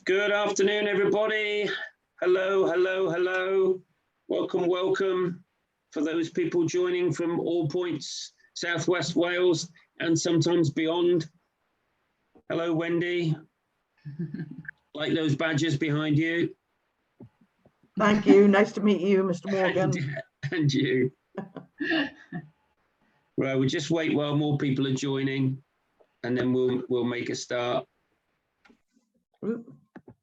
Good afternoon, everybody. Hello, hello, hello. Welcome, welcome. For those people joining from all points, Southwest Wales, and sometimes beyond. Hello, Wendy. Like those badges behind you. Thank you. Nice to meet you, Mr. Morgan. And you. Right, we'll just wait while more people are joining, and then we'll make a start.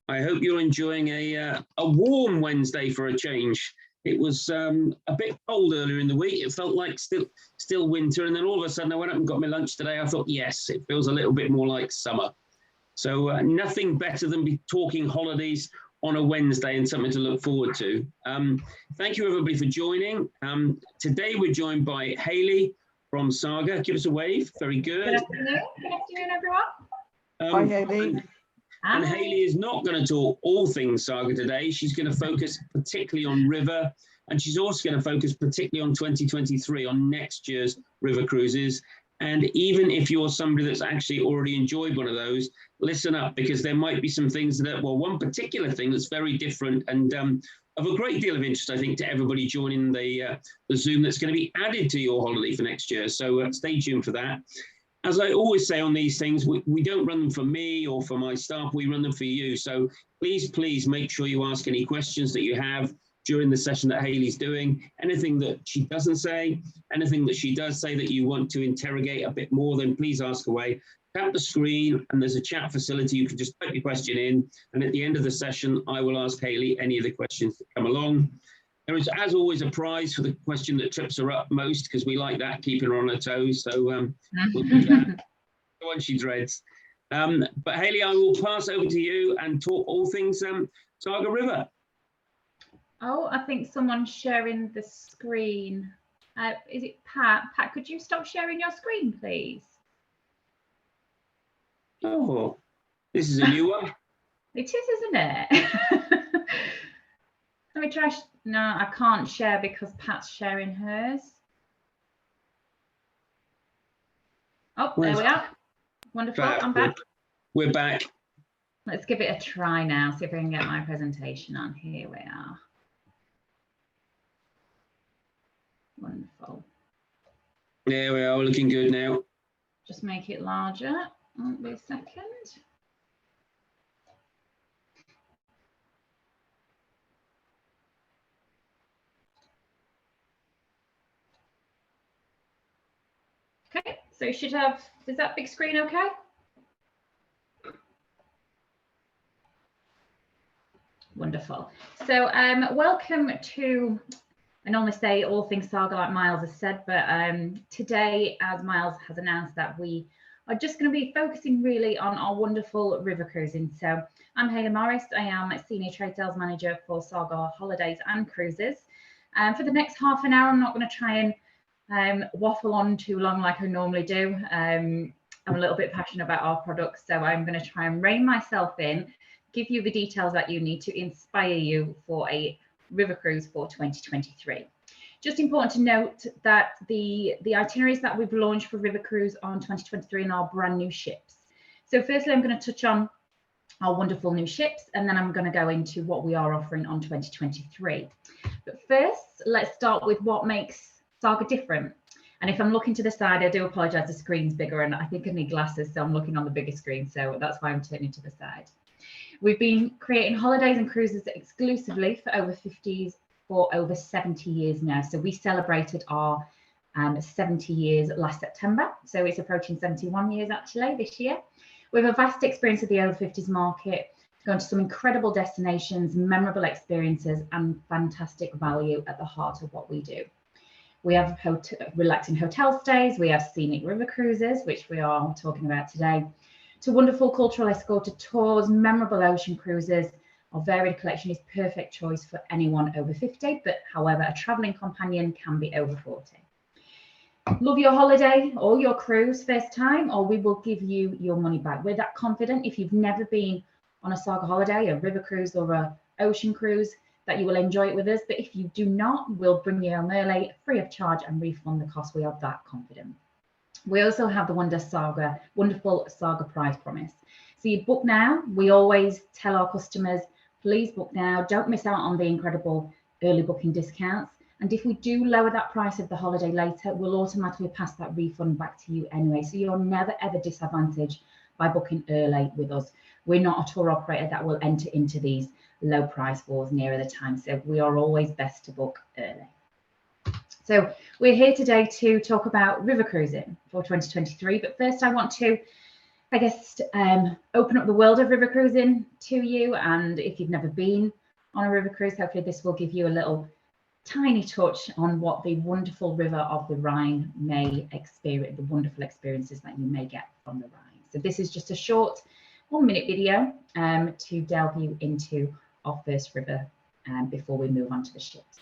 I hope you're enjoying a warm Wednesday for a change. It was a bit cold earlier in the week. It felt like still winter, and then all of a sudden I went up and got my lunch today. I thought, yes, it feels a little bit more like summer. So nothing better than be talking holidays on a Wednesday and something to look forward to. Thank you everybody for joining. Today we're joined by Hayley from Saga. Give us a wave. Very good. Good afternoon, everyone. Hi, Hayley. And Hayley is not going to talk all things Saga today. She's going to focus particularly on River, and she's also going to focus particularly on 2023, on next year's River Cruises. And even if you're somebody that's actually already enjoyed one of those, listen up, because there might be some things that, well, one particular thing that's very different and of a great deal of interest, I think, to everybody joining the Zoom that's going to be added to your holiday for next year. So stay tuned for that. As I always say on these things, we don't run them for me or for my staff, we run them for you. So please make sure you ask any questions that you have during the session that Hayley's doing. Anything that she doesn't say, anything that she does say that you want to interrogate a bit more, then please ask away. Tap the screen and there's a chat facility. You can just type your question in. And at the end of the session, I will ask Hayley any of the questions that come along. There is, as always, a prize for the question that trips her up most, because we like that, keeping her on her toes. So we'll do that. The one she dreads. But Hayley, I will pass over to you and talk all things Saga River. Oh, I think someone's sharing the screen. Is it Pat? Pat, could you stop sharing your screen, please? Oh, this is a new one. It is, isn't it? Let me try. No, I can't share because Pat's sharing hers. Oh, there we are. Wonderful. I'm back. We're back. Let's give it a try now. See if I can get my presentation on. Here we are. Wonderful. There we are. Looking good now. Just make it larger. Won't be a second. Okay, so you should have, is that big screen okay? Wonderful. So welcome to, I normally say all things Saga like Miles has said, but today, as Miles has announced, that we are just going to be focusing really on our wonderful river cruising. So I'm Hayley Morris. I am a Senior Trade Sales Manager for Saga Holidays and Cruises. For the next half an hour, I'm not going to try and waffle on too long like I normally do. I'm a little bit passionate about our products, so I'm going to try and rein myself in, give you the details that you need to inspire you for a river cruise for 2023. Just important to note that the itineraries that we've launched for river cruise on 2023 are brand new ships. So firstly, I'm going to touch on our wonderful new ships, and then I'm going to go into what we are offering on 2023. But first, let's start with what makes Saga different. And if I'm looking to the side, I do apologize, the screen's bigger and I think I need glasses, so I'm looking on the bigger screen, so that's why I'm turning to the side. We've been creating holidays and cruises exclusively for over 70 years now. So we celebrated our 70 years last September, so it's approaching 71 years actually this year. We have a vast experience of the over 50s market, going to some incredible destinations, memorable experiences and fantastic value at the heart of what we do. We have relaxing hotel stays, we have scenic river cruises, which we are talking about today, to wonderful cultural escorted tours, memorable ocean cruises. Our varied collection is perfect choice for anyone over 50, but however, a traveling companion can be over 40. Love your holiday or your cruise first time, or we will give you your money back. We're that confident. If you've never been on a Saga holiday, a river cruise or a ocean cruise, that you will enjoy it with us. But if you do not, we'll bring you home early, free of charge, and refund the cost. We are that confident. We also have the wonderful Saga prize promise. So you book now. We always tell our customers, please book now. Don't miss out on the incredible early booking discounts. And if we do lower that price of the holiday later, we'll automatically pass that refund back to you anyway. So you're never ever disadvantaged by booking early with us. We're not a tour operator that will enter into these low price wars nearer the time. So we are always best to book early. So we're here today to talk about river cruising for 2023. But first I want to, I guess, open up the world of river cruising to you. And if you've never been on a river cruise, hopefully this will give you a little tiny touch on what the wonderful river of the Rhine may experience, the wonderful experiences that you may get from the Rhine. So this is just a short 1-minute video to delve you into our first river before we move on to the ships.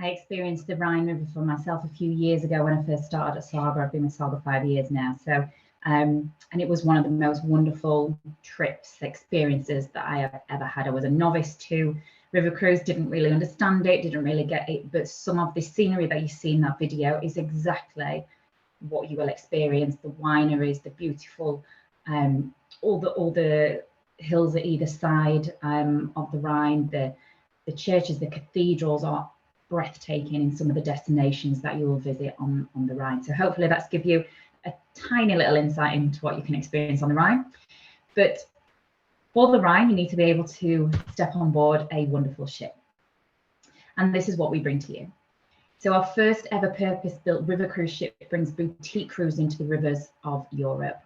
I experienced the Rhine River for myself a few years ago when I first started at Saga. I've been with Saga 5 years now. So, and it was one of the most wonderful trips, experiences that I have ever had. I was a novice to river cruise, didn't really understand it, didn't really get it. But some of the scenery that you see in that video is exactly what you will experience. The wineries, the beautiful, all the hills at either side of the Rhine, the churches, the cathedrals are breathtaking in some of the destinations that you will visit on the Rhine. So hopefully that's give you a tiny little insight into what you can experience on the Rhine. But for the Rhine, you need to be able to step on board a wonderful ship. And this is what we bring to you. So our first ever purpose-built river cruise ship brings boutique cruising to the rivers of Europe.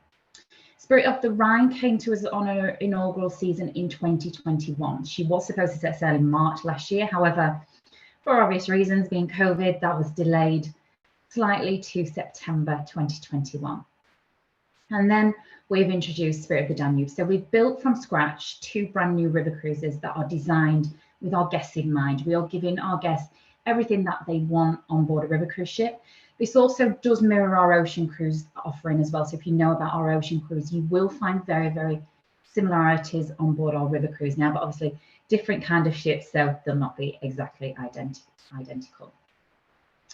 Spirit of the Rhine came to us on her inaugural season in 2021. She was supposed to set sail in March last year. However, for obvious reasons, being COVID, that was delayed slightly to September 2021. And then we've introduced Spirit of the Danube. So we've built from scratch 2 brand new river cruises that are designed with our guests in mind. We are giving our guests everything that they want on board a river cruise ship. This also does mirror our ocean cruise offering as well. So if you know about our ocean cruise, you will find very, very similarities on board our river cruise now, but obviously different kind of ships, so they'll not be exactly identical.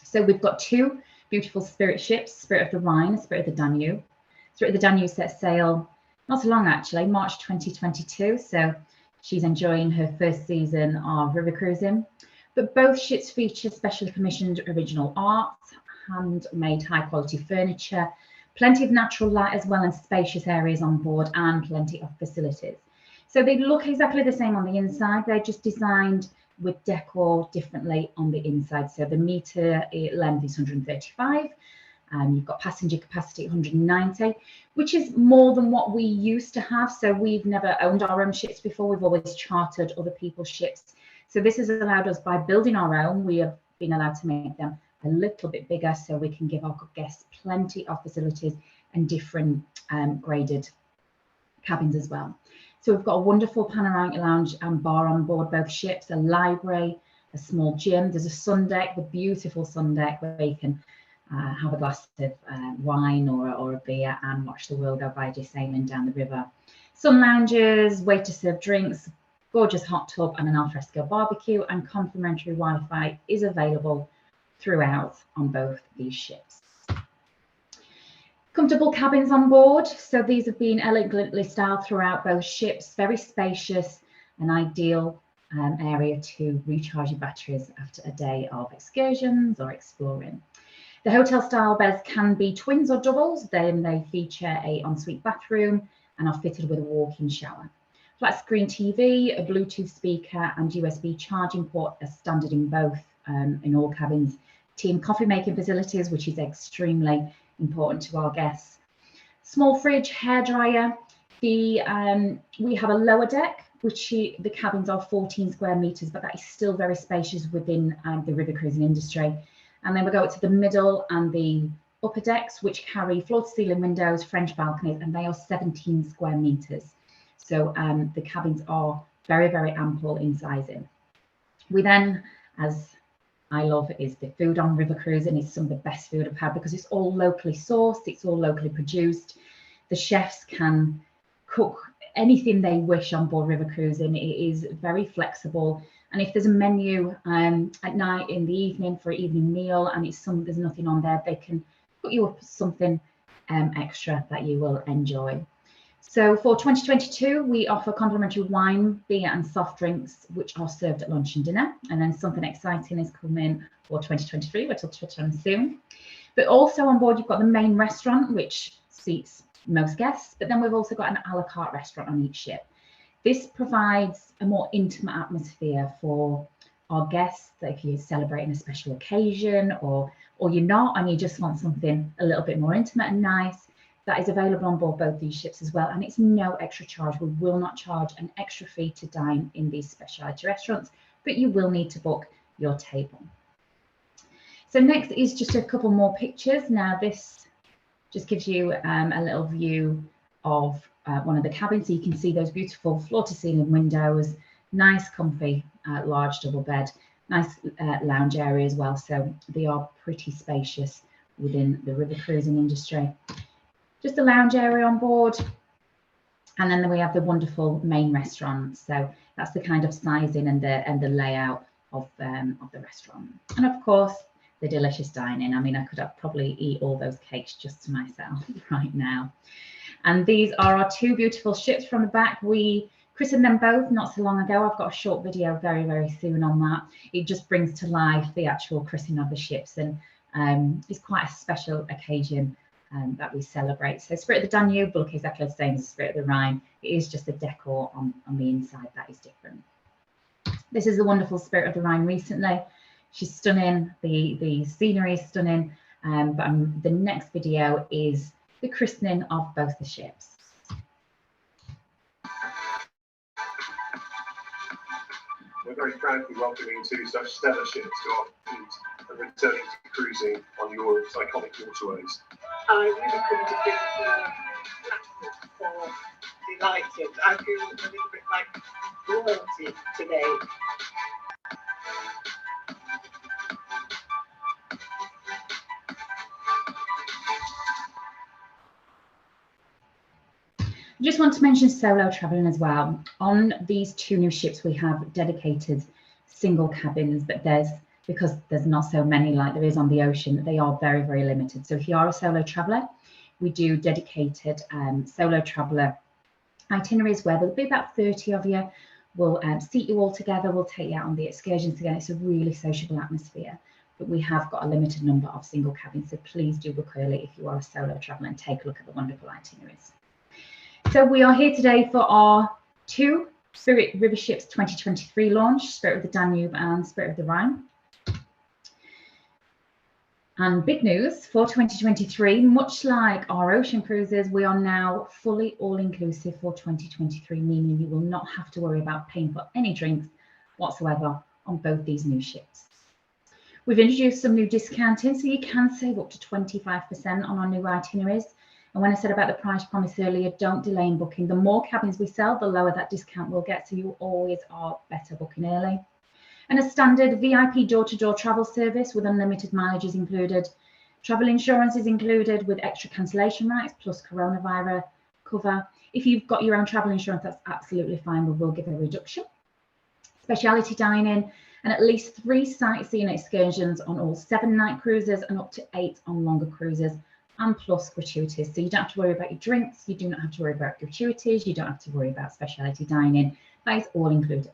So we've got 2 beautiful Spirit ships, Spirit of the Rhine, Spirit of the Danube. Spirit of the Danube set sail not so long actually, March 2022. So she's enjoying her first season of river cruising. But both ships feature specially commissioned original art, handmade high quality furniture, plenty of natural light as well, and spacious areas on board, and plenty of facilities. So they look exactly the same on the inside. They're just designed with decor differently on the inside. So the meter length is 135. You've got passenger capacity 190, which is more than what we used to have. So we've never owned our own ships before. We've always chartered other people's ships. So this has allowed us, by building our own, we have been allowed to make them a little bit bigger so we can give our guests plenty of facilities and different graded cabins as well. So we've got a wonderful panoramic lounge and bar on board both ships, a library, a small gym. There's a sun deck, the beautiful sun deck where you can have a glass of wine or a beer and watch the world go by just sailing down the river. Sun lounges, way to serve drinks, gorgeous hot tub and an alfresco barbecue, and complimentary Wi-Fi is available throughout on both these ships. Comfortable cabins on board. So these have been elegantly styled throughout both ships, very spacious, an ideal area to recharge your batteries after a day of excursions or exploring. The hotel style beds can be twins or doubles. Then they feature a ensuite bathroom and are fitted with a walk-in shower. Flat screen TV, a Bluetooth speaker and USB charging port are standard in both, in all cabins. Tea and coffee making facilities, which is extremely important to our guests. Small fridge, hairdryer. We have a lower deck, which the cabins are 14 square meters, but that is still very spacious within the river cruising industry. And then we go to the middle and the upper decks, which carry floor to ceiling windows, French balconies, and they are 17 square meters. So the cabins are very, very ample in sizing. We then, as I love, is the food on river cruising. It's some of the best food I've had because it's all locally sourced, it's all locally produced. The chefs can cook anything they wish on board river cruising. It is very flexible. And if there's a menu at night, in the evening for an evening meal, and there's nothing on there, they can put you up something extra that you will enjoy. So for 2022, we offer complimentary wine, beer and soft drinks, which are served at lunch and dinner. And then something exciting is coming for 2023, which I'll touch on soon. But also on board, you've got the main restaurant, which seats most guests, but then we've also got an a la carte restaurant on each ship. This provides a more intimate atmosphere for our guests, that if you're celebrating a special occasion or you're not and you just want something a little bit more intimate and nice, that is available on board both these ships as well. And it's no extra charge. We will not charge an extra fee to dine in these specialty restaurants, but you will need to book your table. So next is just a couple more pictures. Now this just gives you a little view of one of the cabins. So you can see those beautiful floor to ceiling windows, nice comfy large double bed, nice lounge area as well. So they are pretty spacious within the river cruising industry. Just a lounge area on board. And then we have the wonderful main restaurant. So that's the kind of sizing and the layout of the restaurant. And of course, the delicious dining. I mean, I could probably eat all those cakes just to myself right now. And these are our two beautiful ships from the back. We christened them both not so long ago. I've got a short video very, very soon on that. It just brings to life the actual christening of the ships, and it's quite a special occasion that we celebrate. So Spirit of the Danube will look exactly the same as Spirit of the Rhine. It is just the decor on the inside that is different. This is the wonderful Spirit of the Rhine recently. She's stunning, the scenery is stunning, but the next video is the christening of both the ships. We're very proud to be welcoming two such stellar ships to our fleet and returning to cruising on Europe's iconic waterways. I really couldn't have been more flattered or delighted. I feel a little bit like royalty today. I just want to mention solo traveling as well. On these two new ships, we have dedicated single cabins, but because there's not so many like there is on the ocean, they are very, very limited. So if you are a solo traveler, we do dedicated solo traveler itineraries where there'll be about 30 of you. We'll seat you all together. We'll take you out on the excursions together. It's a really sociable atmosphere, but we have got a limited number of single cabins. So please do book early if you are a solo traveler and take a look at the wonderful itineraries. So we are here today for our two Spirit River Ships 2023 launch, Spirit of the Danube and Spirit of the Rhine. And big news for 2023, much like our ocean cruises, we are now fully all-inclusive for 2023, meaning you will not have to worry about paying for any drinks whatsoever on both these new ships. We've introduced some new discounting, so you can save up to 25% on our new itineraries. And when I said about the price promise earlier, don't delay in booking. The more cabins we sell, the lower that discount will get. So you always are better booking early. And a standard VIP door-to-door travel service with unlimited mileage is included. Travel insurance is included with extra cancellation rights plus coronavirus cover. If you've got your own travel insurance, that's absolutely fine. We will give a reduction. Speciality dining and at least 3 sightseeing excursions on all 7-night cruises and up to 8 on longer cruises, and plus gratuities. So you don't have to worry about your drinks, you do not have to worry about gratuities, you don't have to worry about speciality dining. That is all included.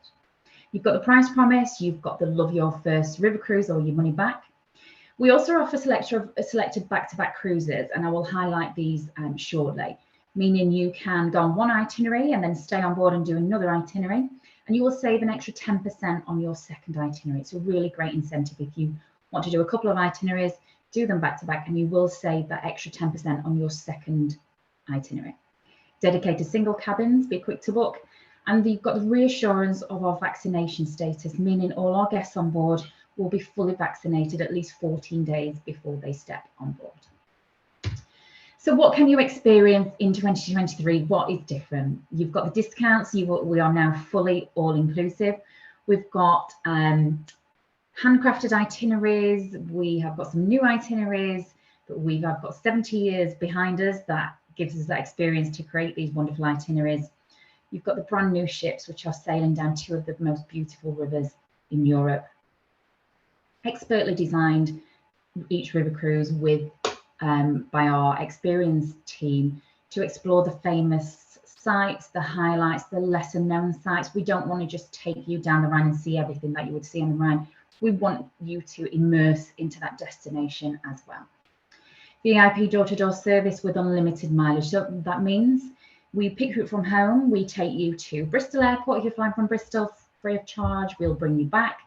You've got the price promise, you've got the love your first river cruise or your money back. We also offer selected back-to-back cruises, and I will highlight these shortly. meaning you can go on one itinerary and then stay on board and do another itinerary, and you will save an extra 10% on your second itinerary. It's a really great incentive if you want to do a couple of itineraries, do them back to back, and you will save that extra 10% on your second itinerary. Dedicated single cabins, be quick to book, and you've got the reassurance of our vaccination status, meaning all our guests on board will be fully vaccinated at least 14 days before they step on board. So what can you experience in 2023? What is different? You've got the discounts. We are now fully all-inclusive. We've got handcrafted itineraries. We have got some new itineraries, but we've got 70 years behind us. That gives us that experience to create these wonderful itineraries. You've got the brand new ships, which are sailing down two of the most beautiful rivers in Europe. Expertly designed, each river cruise by our experienced team to explore the famous sites, the highlights, the lesser known sites. We don't want to just take you down the Rhine and see everything that you would see on the Rhine. We want you to immerse into that destination as well. VIP door-to-door service with unlimited mileage. So that means we pick you up from home, we take you to Bristol Airport. If you're flying from Bristol, free of charge, we'll bring you back.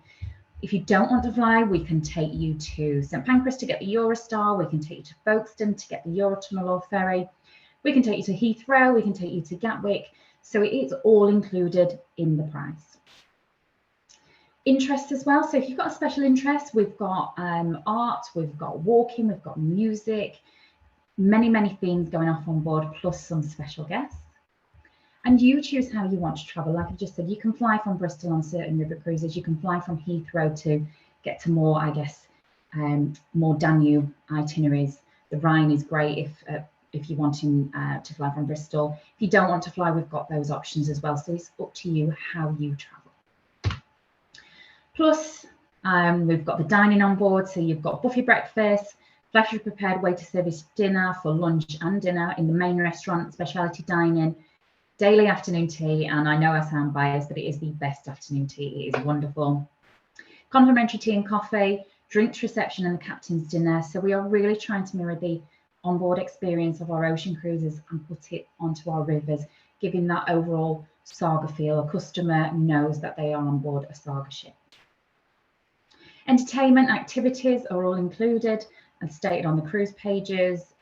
If you don't want to fly, we can take you to St Pancras to get the Eurostar. We can take you to Folkestone to get the Eurotunnel or ferry. We can take you to Heathrow. We can take you to Gatwick. So it is all included in the price. Interest as well. So if you've got a special interest, we've got art, we've got walking, we've got music, many themes going off on board, plus some special guests. And you choose how you want to travel. Like I just said, you can fly from Bristol on certain river cruises. You can fly from Heathrow to get to more, I guess, more Danube itineraries. The Rhine is great if you're wanting to fly from Bristol. If you don't want to fly, we've got those options as well. So it's up to you how you travel. Plus, we've got the dining on board. So you've got buffet breakfast, freshly prepared waiter service dinner for lunch and dinner in the main restaurant, specialty dining, daily afternoon tea, and I know I sound biased, but it is the best afternoon tea. It is wonderful. Complimentary tea and coffee, drinks reception, and the captain's dinner. So we are really trying to mirror the onboard experience of our ocean cruises and put it onto our rivers, giving that overall Saga feel. A customer knows that they are on board a Saga ship. Entertainment activities are all included and stated on the cruise pages,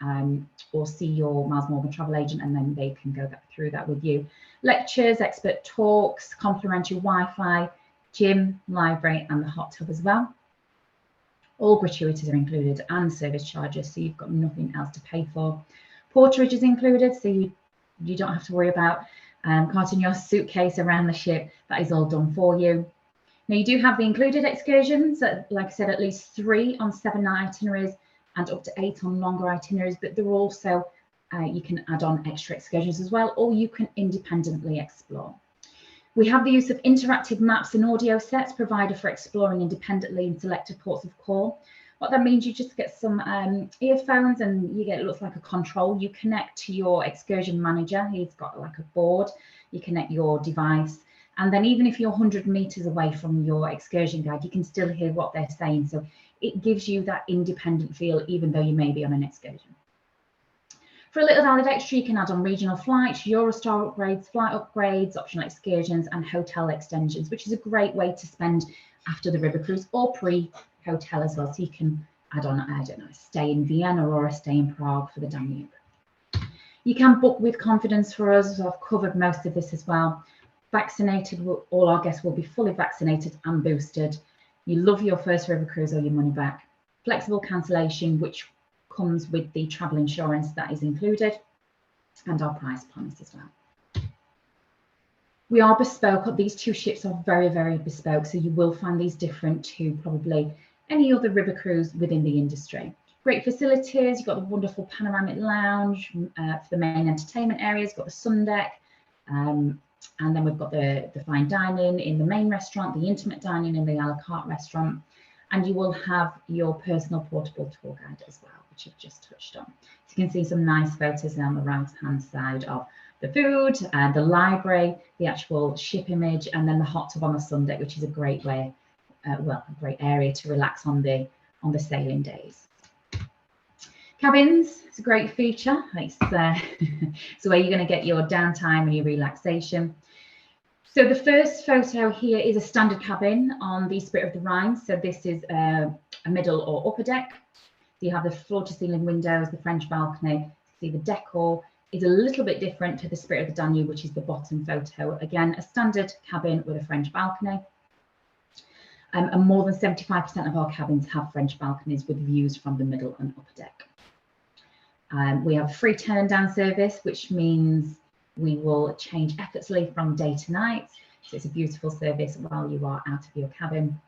or see your Miles Morgan travel agent and then they can go through that with you. Lectures, expert talks, complimentary Wi-Fi, gym, library, and the hot tub as well. All gratuities are included and service charges, so you've got nothing else to pay for. Porterage is included, so you don't have to worry about carting your suitcase around the ship. That is all done for you. Now you do have the included excursions, like I said, at least 3 on 7-night itineraries and up to 8 on longer itineraries, but they're also, you can add on extra excursions as well, or you can independently explore. We have the use of interactive maps and audio sets provided for exploring independently in selected ports of call. What that means, you just get some earphones and you get, it looks like a control. You connect to your excursion manager. He's got like a board. You connect your device. And then even if you're 100 meters away from your excursion guide, you can still hear what they're saying. So it gives you that independent feel, even though you may be on an excursion. For a little added extra, you can add on regional flights, Eurostar upgrades, flight upgrades, optional excursions, and hotel extensions, which is a great way to spend after the river cruise or pre-hotel as well. So you can add on, I don't know, a stay in Vienna or a stay in Prague for the Danube. You can book with confidence for us. So I've covered most of this as well. Vaccinated, all our guests will be fully vaccinated and boosted. You love your first river cruise or your money back. Flexible cancellation, which comes with the travel insurance that is included, and our price promise as well. We are bespoke. These 2 ships are very, very bespoke, so you will find these different to probably any other river cruise within the industry. Great facilities. You've got the wonderful panoramic lounge for the main entertainment areas. You've got the sun deck. And then we've got the fine dining in the main restaurant, the intimate dining in the a la carte restaurant, and you will have your personal portable tour guide as well, which I've just touched on. So you can see some nice photos on the right-hand side of the food, the library, the actual ship image, and then the hot tub on the sun deck, which is a great way, a great area to relax on the sailing days. Cabins, it's a great feature. It's where you're going to get your downtime and your relaxation. So the first photo here is a standard cabin on the Spirit of the Rhine. So this is a middle or upper deck. So you have the floor to ceiling windows, the French balcony. See, the decor is a little bit different to the Spirit of the Danube, which is the bottom photo. Again, a standard cabin with a French balcony. And more than 75% of our cabins have French balconies with views from the middle and upper deck. We have a free turn down service, which means we will change effortlessly from day to night. So it's a beautiful service while you are out of your cabin.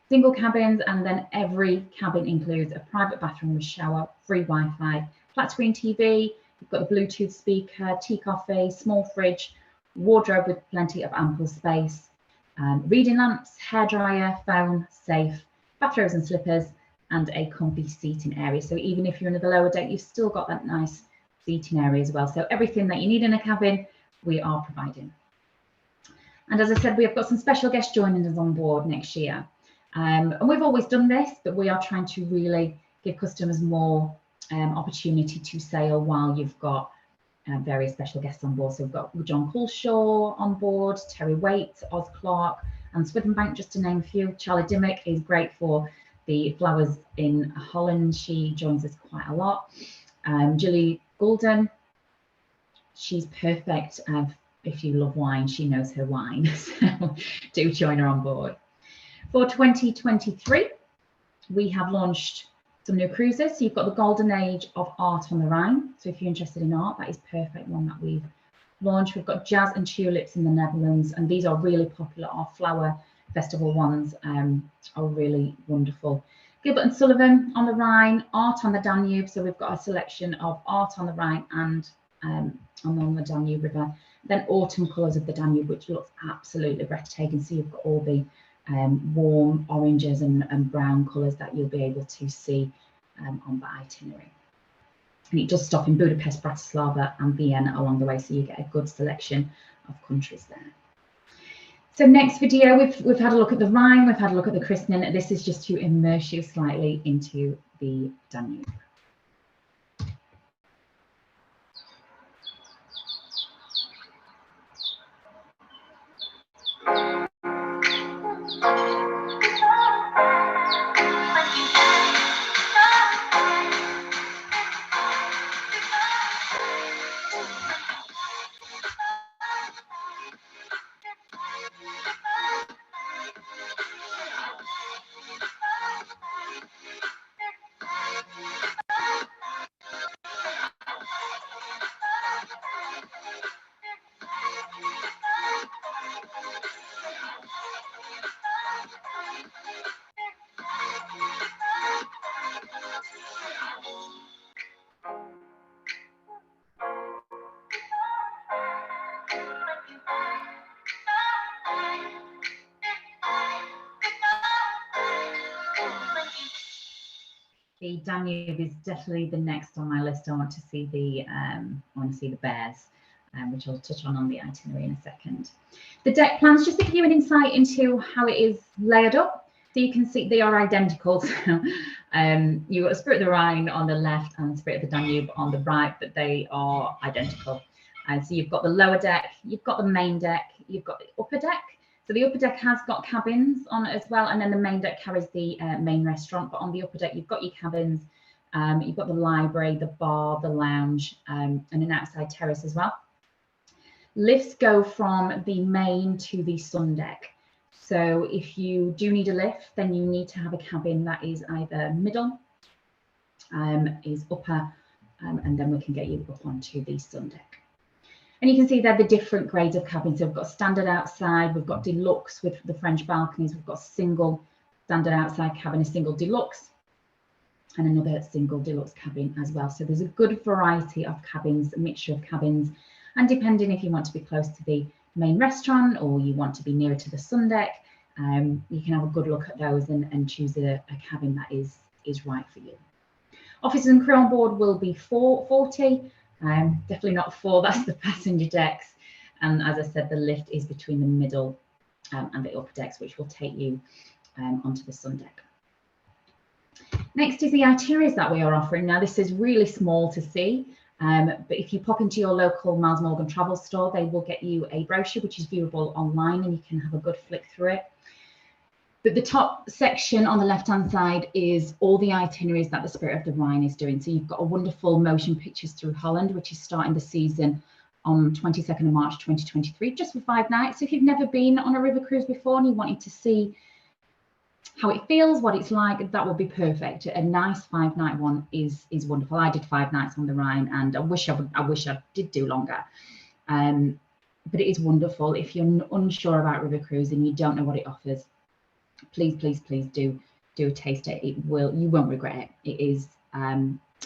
Single cabins, and then every cabin includes a private bathroom with shower, free Wi-Fi, flat screen TV, you've got the Bluetooth speaker, tea coffee, small fridge, wardrobe with plenty of ample space, reading lamps, hairdryer, phone, safe, bathrobes and slippers, and a comfy seating area. So even if you're in the lower deck, you've still got that nice seating area as well. So everything that you need in a cabin, we are providing. And as I said, we have got some special guests joining us on board next year. And we've always done this, but we are trying to really give customers more opportunity to sail while you've got various special guests on board. So we've got John Coulshaw on board, Terry Waite, Oz Clark, and Swithenbank, just to name a few. Charlie Dimmock is great for the flowers in Holland. She joins us quite a lot. Julie Goulden, she's perfect. If you love wine, she knows her wine. So do join her on board. For 2023, we have launched some new cruises. So you've got the Golden Age of Art on the Rhine. So if you're interested in art, that is perfect one that we've launched. We've got Jazz and Tulips in the Netherlands, and these are really popular. Our flower festival ones are really wonderful. Gilbert and Sullivan on the Rhine, art on the Danube. So we've got a selection of art on the Rhine and on the Danube River. Then Autumn Colours of the Danube, which looks absolutely breathtaking. So you've got all the warm oranges and brown colours that you'll be able to see on the itinerary. And it does stop in Budapest, Bratislava and Vienna along the way, so you get a good selection of countries there. So next video, we've had a look at the Rhine, we've had a look at the christening. This is just to immerse you slightly into the Danube. The Danube is definitely the next on my list. I want to see the bears, which I'll touch on the itinerary in a second. The deck plans, just to give you an insight into how it is layered up. So you can see they are identical. So, you've got Spirit of the Rhine on the left and Spirit of the Danube on the right, but they are identical. And so you've got the lower deck, you've got the main deck, you've got the upper deck. So the upper deck has got cabins on it as well, and then the main deck carries the main restaurant. But on the upper deck, you've got your cabins, you've got the library, the bar, the lounge, and an outside terrace as well. Lifts go from the main to the sun deck. So if you do need a lift, then you need to have a cabin that is either middle, is upper, and then we can get you up onto the sun deck. And you can see there the different grades of cabins. So we've got standard outside, we've got deluxe with the French balconies, we've got single standard outside cabin, a single deluxe, and another single deluxe cabin as well. So there's a good variety of cabins, a mixture of cabins. And depending if you want to be close to the main restaurant or you want to be nearer to the sun deck, you can have a good look at those and choose a cabin that is right for you. Officers and crew on board will be 40. Definitely not 4, that's the passenger decks. And as I said, the lift is between the middle and the upper decks, which will take you onto the sun deck. Next is the itineraries that we are offering. Now, this is really small to see, but if you pop into your local Miles Morgan travel store, they will get you a brochure which is viewable online, and you can have a good flick through it. But the top section on the left-hand side is all the itineraries that the Spirit of the Rhine is doing. So you've got a wonderful motion pictures through Holland, which is starting the season on 22nd of March 2023, just for 5 nights. So if you've never been on a river cruise before and you wanted to see how it feels, what it's like, that would be perfect. A nice 5-night one is wonderful. I did 5 nights on the Rhine, and I wish I did do longer. But it is wonderful. If you're unsure about river cruising, you don't know what it offers, please do a taste it. You won't regret it. It is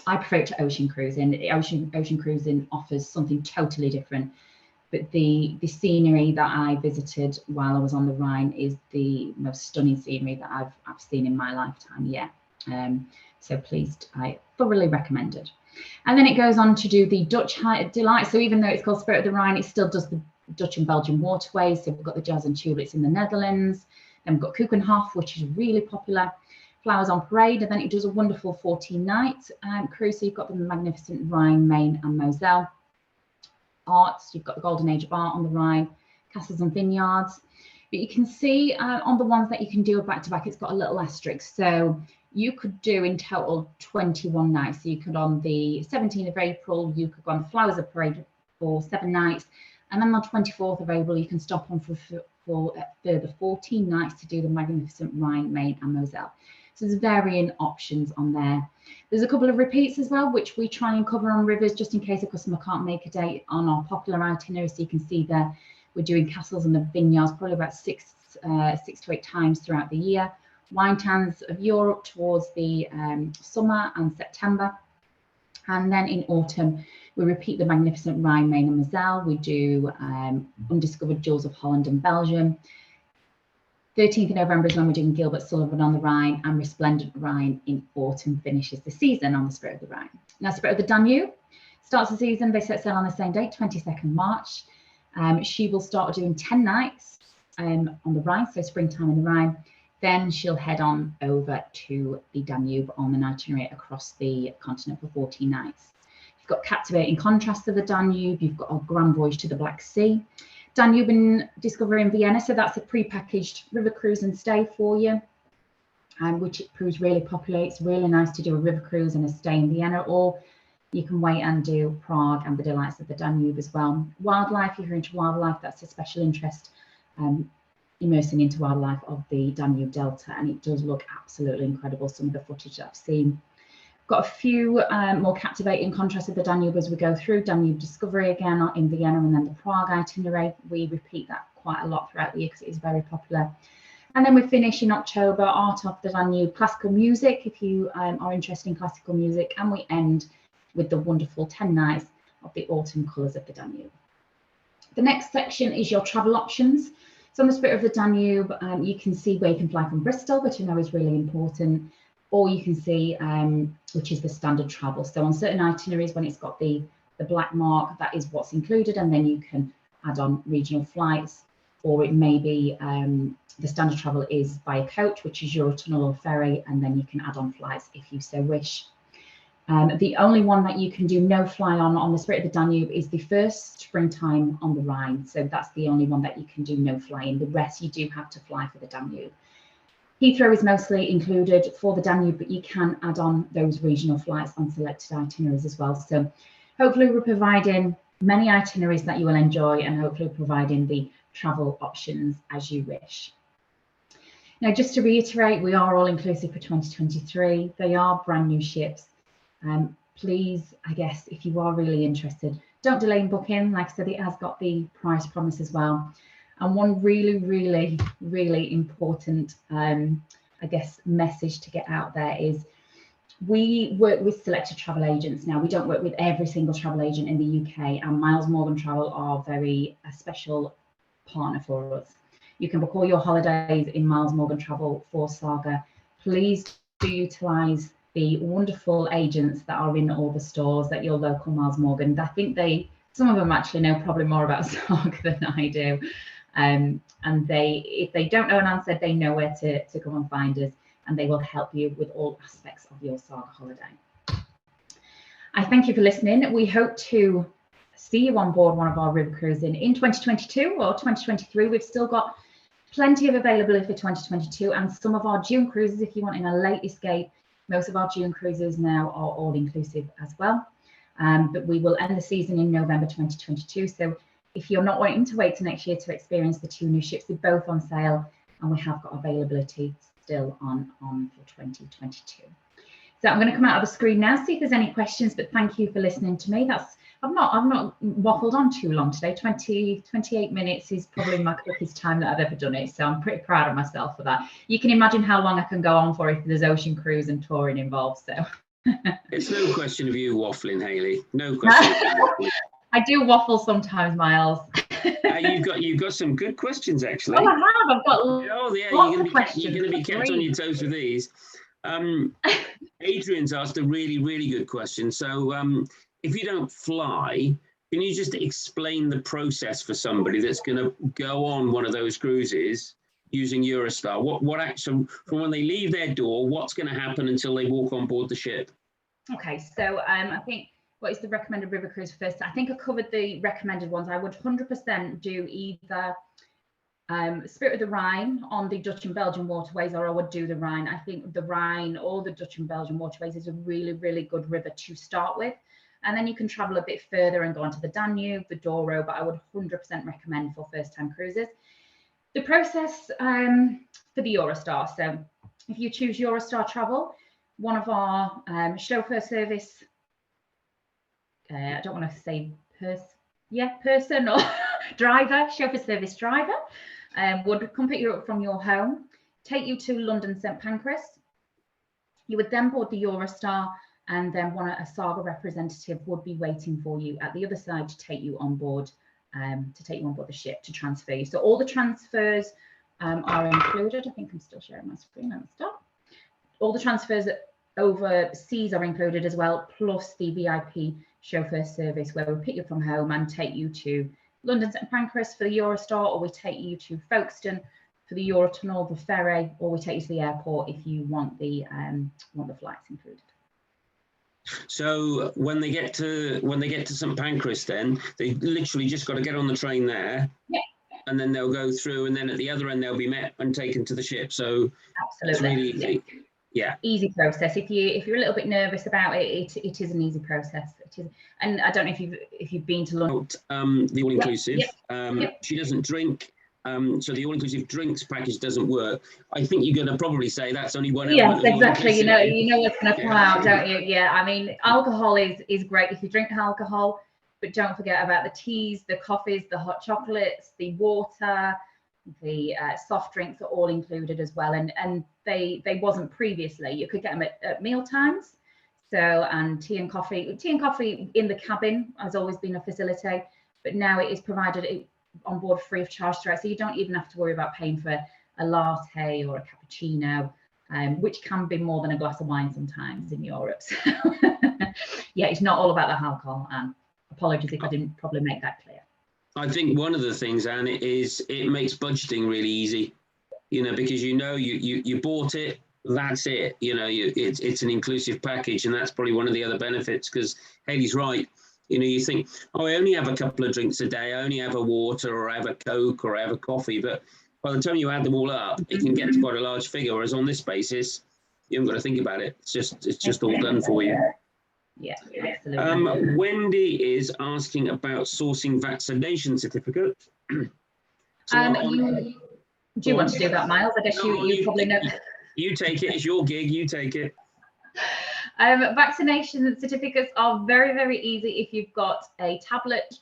I prefer it to ocean cruising. Ocean cruising offers something totally different, but the scenery that I visited while I was on the Rhine is the most stunning scenery that I've seen in my lifetime yet. So pleased, I thoroughly recommend it. And then it goes on to do the Dutch Delight. So even though it's called Spirit of the Rhine, it still does the Dutch and Belgian waterways. So we've got the Jazz and Tulips in the Netherlands. Then we've got Keukenhof, which is really popular. Flowers on Parade, and then it does a wonderful 14-night cruise. So you've got the magnificent Rhine, Main and Moselle. Arts, you've got the Golden Age of Art on the Rhine, castles and vineyards. But you can see on the ones that you can do a back-to-back, it's got a little asterisk. So you could do in total 21 nights. So you could, on the 17th of April, you could go on the Flowers of Parade for 7 nights. And then on the 24th of April, you can stop on for further 14 nights to do the magnificent Rhine, Main and Moselle. So there's varying options on there. There's a couple of repeats as well, which we try and cover on rivers, just in case a customer can't make a date on our popular itinerary. So you can see there, we're doing castles and the vineyards probably about 6 to 8 times throughout the year. Wine towns of Europe towards the summer and September. And then in autumn, we repeat the magnificent Rhine, Main and Moselle. We do undiscovered jewels of Holland and Belgium. 13th of November is when we're doing Gilbert Sullivan on the Rhine, and Resplendent Rhine in autumn finishes the season on the Spirit of the Rhine. Now, Spirit of the Danube starts the season. They set sail on the same date, 22nd March. She will start doing 10 nights on the Rhine, so springtime in the Rhine. Then she'll head on over to the Danube on an itinerary across the continent for 14 nights. You've got Captivating Contrasts of the Danube. You've got a Grand Voyage to the Black Sea. Danube and Discover in Vienna, so that's a pre-packaged river cruise and stay for you, which it proves really popular. It's really nice to do a river cruise and a stay in Vienna, or you can wait and do Prague and the delights of the Danube as well. Wildlife, if you're into wildlife, that's a special interest, immersing into wildlife of the Danube Delta, and it does look absolutely incredible, some of the footage that I've seen. Got a few more captivating contrasts of the Danube as we go through. Danube Discovery again in Vienna, and then the Prague itinerary. We repeat that quite a lot throughout the year because it is very popular. And then we finish in October, Art of the Danube, classical music, if you are interested in classical music. And we end with the wonderful 10 nights of the autumn colours of the Danube. The next section is your travel options. So on the Spirit of the Danube, you can see where you can fly from Bristol, which I know is really important. Or you can see, which is the standard travel. So on certain itineraries, when it's got the black mark, that is what's included, and then you can add on regional flights, or it may be the standard travel is by coach, which is Eurotunnel or ferry, and then you can add on flights if you so wish. The only one that you can do no fly on the Spirit of the Danube is the first springtime on the Rhine. So that's the only one that you can do no fly in. The rest you do have to fly for the Danube. Heathrow is mostly included for the Danube, but you can add on those regional flights on selected itineraries as well. So hopefully we're providing many itineraries that you will enjoy, and hopefully providing the travel options as you wish. Now, just to reiterate, we are all inclusive for 2023. They are brand new ships. Please, I guess, if you are really interested, don't delay in booking. Like I said, it has got the price promise as well. And one really important, I guess, message to get out there is we work with selected travel agents. Now, we don't work with every single travel agent in the UK, and Miles Morgan Travel are a special partner for us. You can book all your holidays in Miles Morgan Travel for Saga. Please do utilise the wonderful agents that are in all the stores at your local Miles Morgan. I think some of them actually know probably more about Saga than I do. And if they don't know an answer, they know where to go and find us. and they will help you with all aspects of your Saga holiday. I thank you for listening. We hope to see you on board one of our river cruises in 2022 or 2023. We've still got plenty of availability for 2022, and some of our June cruises, if you want in a late escape, most of our June cruises now are all inclusive as well. But we will end the season in November 2022. So if you're not wanting to wait till next year to experience the 2 new ships, they're both on sale, and we have got availability still on for 2022. So I'm going to come out of the screen now, see if there's any questions, but thank you for listening to me. I've not waffled on too long today. 28 minutes is probably my quickest time that I've ever done it. So I'm pretty proud of myself for that. You can imagine how long I can go on for if there's ocean cruise and touring involved. So it's no question of you waffling, Hayley. No question of you waffling. I do waffle sometimes, Miles. You've got some good questions, actually. Oh, I have. I've got lots of questions. You're going to be kept on your toes with these. Adrian's asked a really, really good question. So if you don't fly, can you just explain the process for somebody that's going to go on one of those cruises using Eurostar? What actually, from when they leave their door, what's going to happen until they walk on board the ship? Okay, so I think what is the recommended river cruise first? I think I covered the recommended ones. I would 100% do either Spirit of the Rhine on the Dutch and Belgian waterways, or I would do the Rhine. I think the Rhine or the Dutch and Belgian waterways is a really, really good river to start with. And then you can travel a bit further and go onto the Danube, the Douro, but I would 100% recommend for first-time cruises. The process for the Eurostar. So if you choose Eurostar Travel, one of our chauffeur service, I don't want to say person or driver, chauffeur service driver, would come pick you up from your home, take you to London St Pancras. You would then board the Eurostar, and then a Saga representative would be waiting for you at the other side to take you on board, the ship to transfer you. So all the transfers are included. I think I'm still sharing my screen. Let me stop. All the transfers overseas are included as well, plus the VIP chauffeur service where we pick you up from home and take you to London St Pancras for the Eurostar, or we take you to Folkestone for the Eurotunnel, the ferry, or we take you to the airport if you want the flights included. So when they get to St Pancras, then they literally just got to get on the train there, yeah, and then they'll go through, and then at the other end they'll be met and taken to the ship. So absolutely, it's really easy. Yeah, easy process. If you're a little bit nervous about it, it is an easy process. It is, and I don't know if you've been to London. The all-inclusive. Yep. She doesn't drink. So the all-inclusive drinks package doesn't work. I think you're going to probably say that's only one element. Yes, exactly. You know what's going to come out, don't you? Yeah. I mean, alcohol is great if you drink alcohol, but don't forget about the teas, the coffees, the hot chocolates, the water, the soft drinks are all included as well. And they wasn't previously. You could get them at meal times. So, and tea and coffee in the cabin has always been a facility, but now it is provided on board free of charge throughout. So you don't even have to worry about paying for a latte or a cappuccino, which can be more than a glass of wine sometimes in Europe. So yeah, it's not all about the alcohol. And apologies if I didn't probably make that clear. I think one of the things, Anne, is it makes budgeting really easy, because you bought it, that's it, it's an inclusive package, and that's probably one of the other benefits, because Hayley's right. You think, oh, I only have a couple of drinks a day, I only have a water, or I have a Coke, or I have a coffee, but by the time you add them all up, it can get to quite a large figure, whereas on this basis, you haven't got to think about it. It's just all done for you. Yeah, absolutely. Wendy is asking about sourcing vaccination certificates. Do you want to do that, Miles? I guess you probably know. You take it. It's your gig. You take it. Vaccination certificates are very, very easy. If you've got a tablet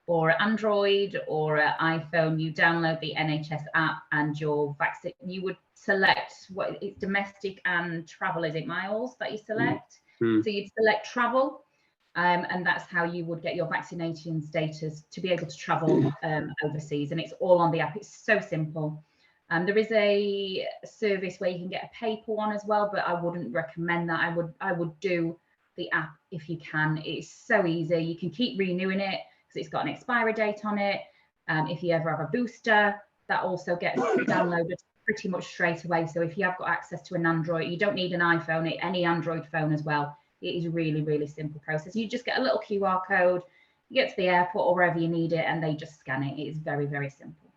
or Android or an iPhone, you download the NHS app and your vaccine. You would select what it's domestic and travel. Is it, Miles, that you select? So you'd select travel, and that's how you would get your vaccination status to be able to travel overseas. And it's all on the app. It's so simple. There is a service where you can get a paper one as well, but I wouldn't recommend that. I would do the app if you can. It's so easy. You can keep renewing it because it's got an expiry date on it. If you ever have a booster, that also gets downloaded pretty much straight away. So if you have got access to an Android, you don't need an iPhone, any Android phone as well. It is really, really simple process. You just get a little QR code, you get to the airport or wherever you need it, and they just scan it. It is very, very simple.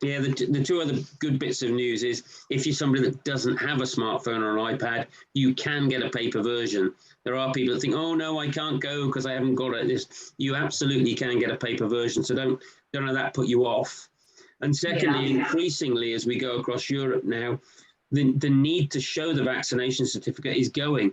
Yeah, the two other good bits of news is if you're somebody that doesn't have a smartphone or an iPad, you can get a paper version. There are people that think, oh no, I can't go because I haven't got it. You absolutely can get a paper version, so don't let that put you off. And secondly, increasingly as we go across Europe now, the need to show the vaccination certificate is going.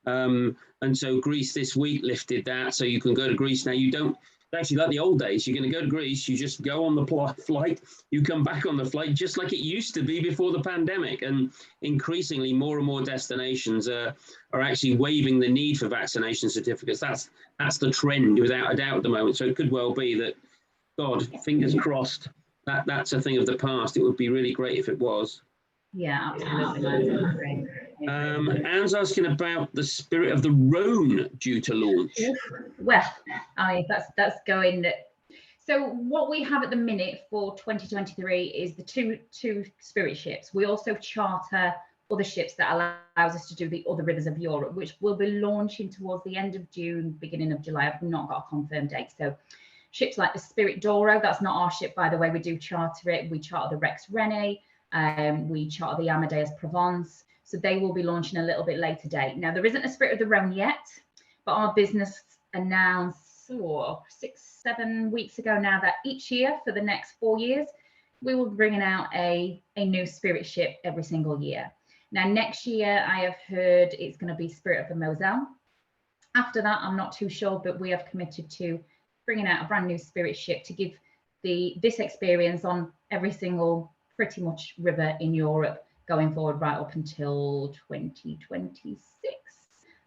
And so Greece this week lifted that, so you can go to Greece now. You don't actually, like the old days, you're going to go to Greece, you just go on the flight, you come back on the flight, just like it used to be before the pandemic. And increasingly, more and more destinations are actually waiving the need for vaccination certificates. That's the trend, without a doubt, at the moment. So it could well be that, God, fingers crossed, that's a thing of the past. It would be really great if it was. Yeah, absolutely. Anne's asking about the Spirit of the Rhone due to launch. Well, that's going. So what we have at the minute for 2023 is the two Spirit ships. We also charter other ships that allows us to do the other rivers of Europe, which will be launching towards the end of June, beginning of July. I've not got a confirmed date. So ships like the Spirit Douro, that's not our ship, by the way. We do charter it. We charter the Rex Rene. We charter the Amadeus Provence, so they will be launching a little bit later date. Now, there isn't a Spirit of the Rhone yet, but our business announced 6-7 weeks ago now that each year for the next 4 years, we will be bringing out a new Spirit ship every single year. Now, next year, I have heard it's going to be Spirit of the Moselle. After that, I'm not too sure, but we have committed to bringing out a brand new Spirit ship to give this experience on every single pretty much river in Europe going forward right up until 2026.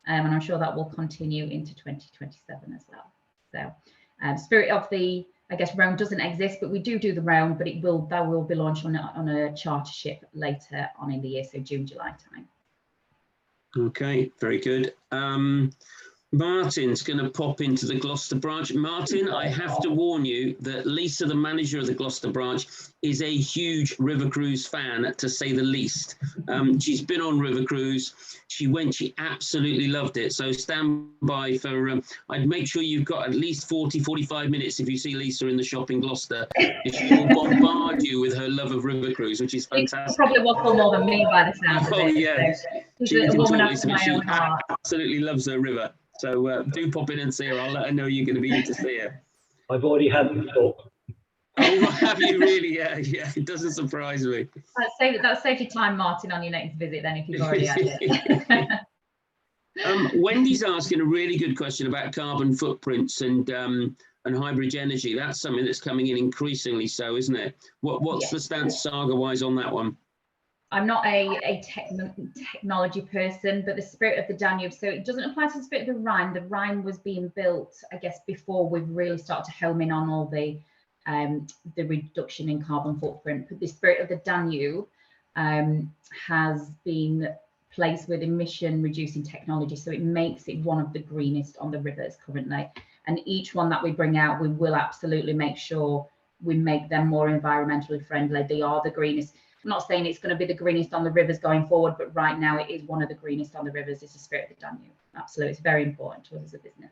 And I'm sure that will continue into 2027 as well. So Spirit of the, I guess, Rhone doesn't exist, but we do the Rhone, but that will be launched on a charter ship later on in the year, so June, July time. Okay, very good. Martin's going to pop into the Gloucester branch. Martin, I have to warn you that Lisa, the manager of the Gloucester branch, is a huge River Cruise fan, to say the least. She's been on River Cruise. She absolutely loved it. So stand by for, I'd make sure you've got at least 40-45 minutes if you see Lisa in the shop in Gloucester. She will bombard you with her love of River Cruise, which is fantastic. She'll probably waffle more than me by the sound of it. Oh, yeah. So she's a woman after my own heart. Absolutely loves her river. So do pop in and see her. I'll let her know you're going to be here to see her. I've already had the talk. Oh, have you really? Yeah, it doesn't surprise me. That saves you time, Martin, on your next visit then, if you've already had it. Wendy's asking a really good question about carbon footprints and hybrid energy. That's something that's coming in increasingly so, isn't it? What's the stance Saga-wise on that one? I'm not a technology person, but the Spirit of the Danube, so it doesn't apply to the Spirit of the Rhine. The Rhine was being built, I guess, before we've really started to home in on all the reduction in carbon footprint. But the Spirit of the Danube has been placed with emission reducing technology, so it makes it one of the greenest on the rivers currently. And each one that we bring out, we will absolutely make sure we make them more environmentally friendly. They are the greenest. I'm not saying it's going to be the greenest on the rivers going forward, but right now it is one of the greenest on the rivers. It's the Spirit of the Danube. Absolutely. It's very important to us as a business.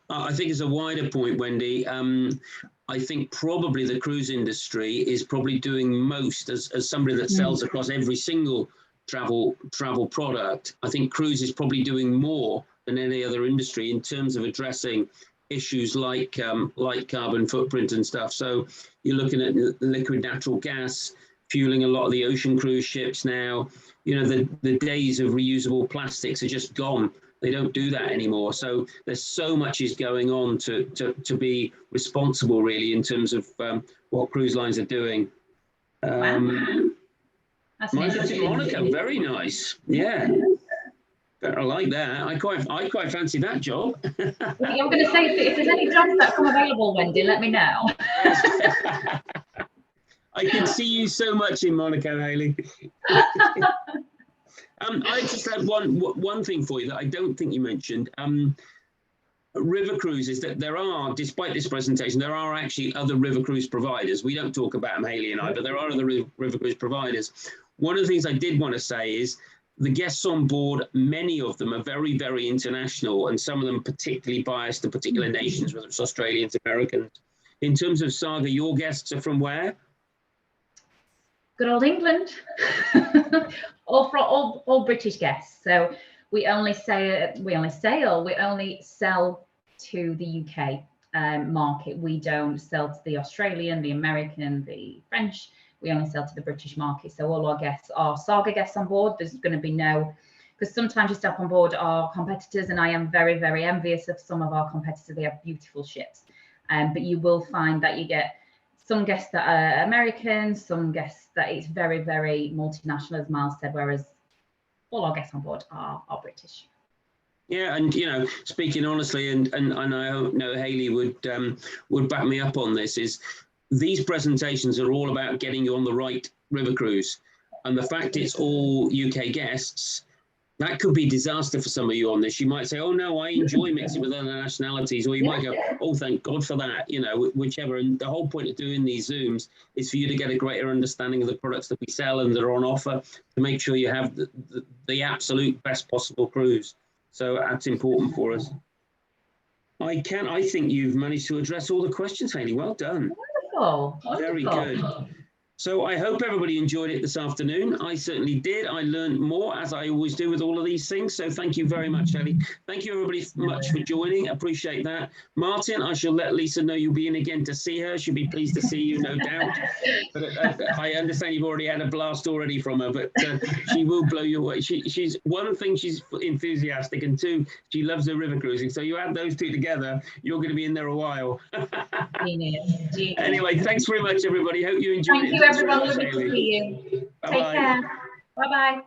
I think it's a wider point, Wendy. I think probably the cruise industry is probably doing most as somebody that sells across every single travel product. I think cruise is probably doing more than any other industry in terms of addressing issues like carbon footprint and stuff. So you're looking at liquid natural gas fueling a lot of the ocean cruise ships now. You know, the days of reusable plastics are just gone. They don't do that anymore. So there's so much is going on to be responsible, really, in terms of what cruise lines are doing. Wow. That's My trip to Monaco, very nice. Yeah, I like that. I quite fancy that job. I'm going to say, if there's any jobs that come available, Wendy, let me know. I can see you so much in Monaco, Hayley. I just had one thing for you that I don't think you mentioned. river cruises, that there are, despite this presentation, there are actually other river cruise providers. We don't talk about them, Hayley and I, but there are other river cruise providers. One of the things I did want to say is the guests on board, many of them are very, very international, and some of them particularly biased to particular nations, whether it's Australians, Americans. In terms of Saga, your guests are from where? Good old England. all British guests. So we only sell to the UK market. We don't sell to the Australian, the American, the French. We only sell to the British market. So all our guests are Saga guests on board. There's going to be no, because sometimes you step on board our competitors, and I am very, very envious of some of our competitors. They have beautiful ships. But you will find that you get some guests that are American, some guests that it's very, very multinational, as Miles said, whereas all our guests on board are British. Yeah, and you know, speaking honestly, and I know Hayley would back me up on this, is these presentations are all about getting you on the right river cruise. And the fact it's all UK guests, that could be disaster for some of you on this. You might say, oh no, I enjoy mixing with other nationalities. Or you might go, oh, thank God for that, you know, whichever. And the whole point of doing these Zooms is for you to get a greater understanding of the products that we sell and that are on offer, to make sure you have the absolute best possible cruise. So that's important for us. I think you've managed to address all the questions, Hayley. Well done. Wonderful. Very good. So I hope everybody enjoyed it this afternoon. I certainly did. I learned more, as I always do with all of these things. So thank you very much, Hayley. Thank you, everybody, much for joining. Appreciate that. Martin, I shall let Lisa know you'll be in again to see her. She'll be pleased to see you, no doubt. But I understand you've already had a blast already from her, but she will blow you away. She's one thing, she's enthusiastic, and two, she loves her river cruising. So you add those two together, you're going to be in there a while. Genius. Anyway, thanks very much, everybody. Hope you enjoyed it. Thank you, everyone. Lovely to see you. Bye-bye. Take care. Bye-bye.